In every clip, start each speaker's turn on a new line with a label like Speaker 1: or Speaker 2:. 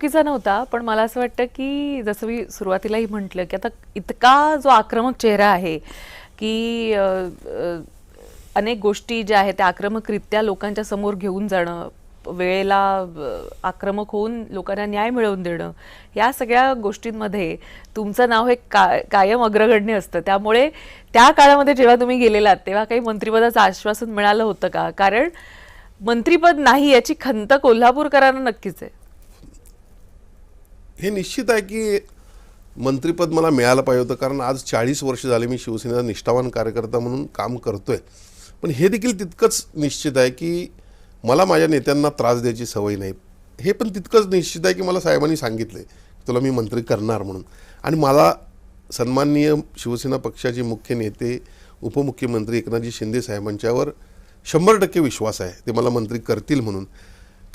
Speaker 1: चुकीचा नव्हता, पण मला असं वाटतं की जसं मी सुरुवातीलाही म्हटलं की आता इतका जो आक्रमक चेहरा आहे की अनेक गोष्टी ज्या आहेत त्या आक्रमकरित्या लोकांच्या समोर घेऊन जाणं, वेळेला आक्रमक होऊन लोकांना न्याय मिळवून देणं, या सगळ्या गोष्टींमध्ये तुमचं नाव हे कायम अग्रगण्य असतं. त्यामुळे त्या काळामध्ये जेव्हा तुम्ही गेलेलात तेव्हा काही मंत्रिपदाचं आश्वासन मिळालं होतं का? कारण मंत्रिपद नाही याची खंत कोल्हापूरकरांना नक्कीच आहे.
Speaker 2: हे निश्चित आहे की मंत्रिपद मला मिळालं पाहिजे होतं, कारण आज 40 वर्ष झाले मी शिवसेनेचा निष्ठावान कार्यकर्ता म्हणून काम करतोय. पण हे देखील तितकंच निश्चित आहे की मला माझ्या नेत्यांना त्रास द्यायची सवय नाही. हे पण तितकंच निश्चित आहे की मला साहेबांनी सांगितले तुला मी मंत्री करणार म्हणून, आणि मला सन्माननीय शिवसेना पक्षाचे मुख्य नेते उपमुख्यमंत्री एकनाथजी शिंदे साहेबांच्यावर 100% विश्वास आहे, ते मला मंत्री करतील म्हणून.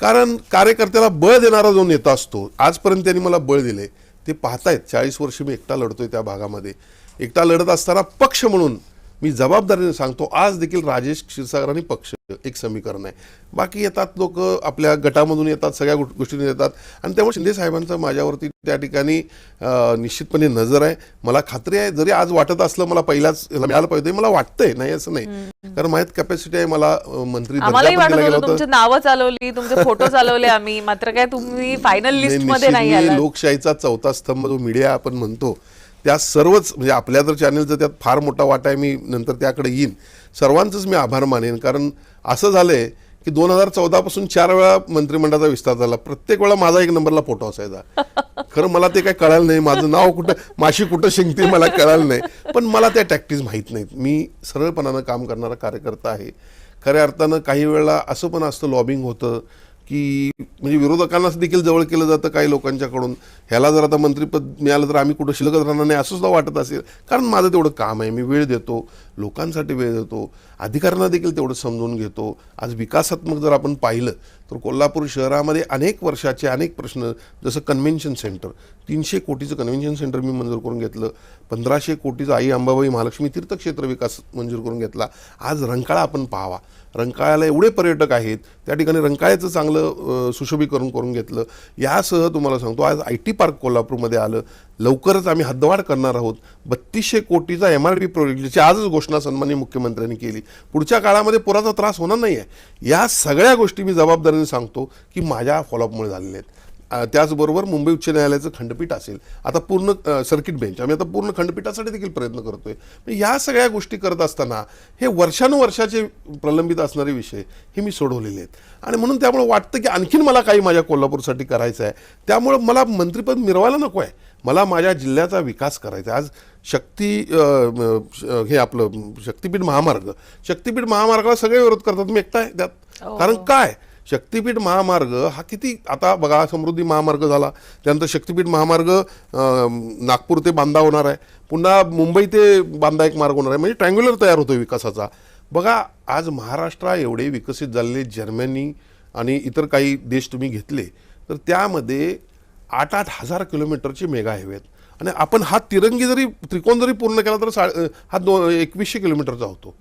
Speaker 2: कारण कार्यकर्त्याला बळ देणारा जो नेता असतो, आजपर्यंत त्यांनी मला बळ दिले ते पाहतायत. 40 वर्ष मी एकटा लढतोय त्या भागामध्ये. एकटा लढत असताना पक्ष म्हणून मी जबाबदारीने सांगतो, आज देखील राजेश क्षीरसागर आणि पक्ष एक समीकरण आहे. बाकी येतात लोक आपल्या गटामधून येतात, सगळ्या गोष्टींनी येतात, आणि त्यामुळे शिंदे साहेबांचं माझ्यावरती त्या ठिकाणी निश्चितपणे नजर आहे. मला खात्री आहे, जरी आज वाटत असलं मला पहिल्याच मिळालं पाहिजे, मला वाटतंय, नाही असं नाही, कारण माझ्यात कॅपॅसिटी आहे. मला मंत्री
Speaker 1: तुमचं नावं चालवली, तुमचे फोटो चालवले आम्ही, मात्र काय तुम्ही फायनल लिस्ट मध्ये नाही आलात.
Speaker 2: लोकशाहीचा चौथा स्तंभ जो मीडिया आपण म्हणतो, त्या सर्वच म्हणजे आपल्या जर चॅनलचं त्यात फार मोठा वाटा आहे, मी नंतर त्याकडे येईन. सर्वांचंच मी आभार मानेन, कारण असं झालंय की 2014 पासून 4 वेळा मंत्रिमंडळाचा विस्तार झाला. प्रत्येक वेळा माझा 1 नंबरला फोटो असायचा. खरं मला ते काय कळालं नाही, माझं नाव कुठं माशी कुठं शिंकते मला कळालं नाही, पण मला त्या टॅक्टिक्स माहीत नाहीत. मी सरळपणानं काम करणारा कार्यकर्ता आहे. खऱ्या अर्थानं काही वेळेला असं पण असतं, लॉबिंग होतं की म्हणजे विरोधकांना देखील जवळ केलं जातं काही लोकांच्याकडून. ह्याला जर आता मंत्रिपद मिळालं तर आम्ही कुठं शिल्लक राहणार नाही असं सुद्धा वाटत असेल, कारण माझं तेवढं काम आहे. मी वेळ देतो, लोकांसाठी वेळ देतो, अधिकाऱ्यांना देखील तेवढं समजून घेतो. आज विकासात्मक जर आपण पाहिलं तर कोल्हापूर शहरामध्ये अनेक वर्षाचे अनेक प्रश्न, जसं कन्व्हेन्शन सेंटर, 300 कोटीचं कन्व्हेन्शन सेंटर मी मंजूर करून घेतलं. 1500 कोटीचं आई अंबाबाई महालक्ष्मी तीर्थक्षेत्र विकास मंजूर करून घेतला. आज रंकाळा आपण पाहावा, रंकाळ्याला एवढे पर्यटक आहेत, त्या ठिकाणी रंकाळ्याचं चांगलं सुशोभीकरण करून घेतलं. यासह तुम्हाला सांगतो, आज IT पार्क कोल्हापूरमध्ये आलं. लवकरच आम्ही हद्दवाढ करणार आहोत. 3200 कोटीचा MRP प्रोजेक्ट, ज्याची आजच घोषणा सन्माननीय मुख्यमंत्र्यांनी केली. पुढच्या काळामध्ये पुराचा त्रास होणार नाही आहे. या सगळ्या गोष्टी मी जबाबदारीने सांगतो की माझ्या फॉलोअपमुळे झालेल्या आहेत. त्याचबरोबर मुंबई उच्च न्यायालयाचं खंडपीठ असेल, आता पूर्ण सर्किट बेंच, आम्ही आता पूर्ण खंडपीठासाठी देखील प्रयत्न करतोय. या सगळ्या गोष्टी करत असताना हे वर्षानुवर्षाचे प्रलंबित असणारे विषय हे मी सोडवलेले आहेत, आणि म्हणून त्यामुळे वाटतं की आणखीन मला काही माझ्या कोल्हापूरसाठी करायचं आहे. त्यामुळं मला मंत्रिपद मिळवायला नको आहे, मला माझ्या जिल्ह्याचा विकास करायचा आहे. आज हे आपलं शक्तिपीठ महामार्गाला सगळे विरोध करतात, मी एकटा आहे त्यात. कारण काय, शक्तिपीठ महामार्ग हा किती, आता बघा समृद्धी महामार्ग झाला, त्यानंतर शक्तिपीठ महामार्ग नागपूर ते बांदा होणार आहे, पुन्हा मुंबई ते बांदा एक मार्ग होणार आहे, म्हणजे ट्रँग्युलर तयार होतो विकासाचा. बघा आज महाराष्ट्र एवढे विकसित झालेले, जर्मनी आणि इतर काही देश तुम्ही घेतले तर त्यामध्ये 8-8 हजार किलोमीटरचे मेगा हायवे आहेत, आणि आपण हा त्रिकोण जरी पूर्ण केला तर हा 2100 किलोमीटरचा होतो.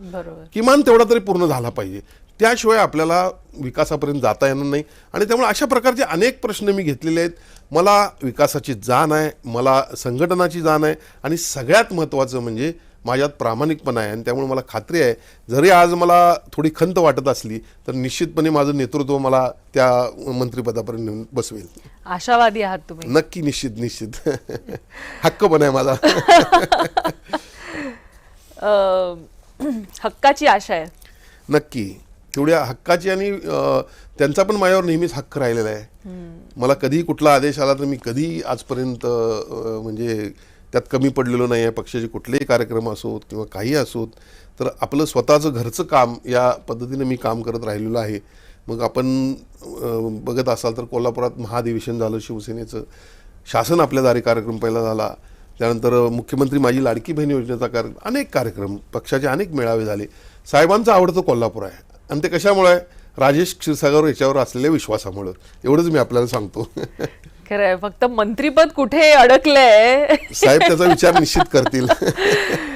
Speaker 2: किमान तेवढा तरी पूर्ण झाला पाहिजे, त्याशिवाय आपल्याला विकासापर्यंत जाता येणार नाही. आणि त्यामुळे अशा प्रकारचे अनेक प्रश्न मी घेतलेले आहेत. मला विकासाची जाण आहे, मला संघटनाची जाण आहे, आणि सगळ्यात महत्त्वाचं म्हणजे माझ्यात प्रामाणिकपणा आहे. आणि त्यामुळे मला खात्री आहे, जरी आज मला थोडी खंत वाटत असली तर निश्चितपणे माझं नेतृत्व मला त्या मंत्रिपदापर्यंत नेऊन बसवेल.
Speaker 1: आशावादी आहात तुम्ही?
Speaker 2: नक्की, निश्चित हक्क पण आहे माझा.
Speaker 1: हक्काची आशा आहे
Speaker 2: नक्की, तेवढ्या हक्काची, आणि त्यांचा पण माझ्यावर नेहमीच हक्क राहिलेला आहे. मला कधीही कुठला आदेश आला तर मी कधीही आजपर्यंत म्हणजे त्यात कमी पडलेलो नाही आहे. पक्षाचे कुठलेही कार्यक्रम असोत किंवा काही असोत, तर आपलं स्वतःचं घरचं काम या पद्धतीने मी काम करत राहिलेलो आहे. मग आपण बघत असाल तर कोल्हापुरात महाधिवेशन झालं शिवसेनेचं, शासन आपल्या दारी कार्यक्रम पहिला झाला, त्यानंतर मुख्यमंत्री माझी लाडकी बहीण योजनेचा कार्यक्रम, अनेक कार्यक्रम, पक्षाचे अनेक मेळावे झाले. साहेबांचं आवडतं कोल्हापूर आहे, आणि ते कशामुळे आहे, राजेश क्षीरसागर याच्यावर असलेल्या विश्वासामुळं. एवढंच मी आपल्याला सांगतो.
Speaker 1: खरंय, फक्त मंत्रिपद कुठे अडकलंय
Speaker 2: साहेब त्याचा विचार निश्चित करतील.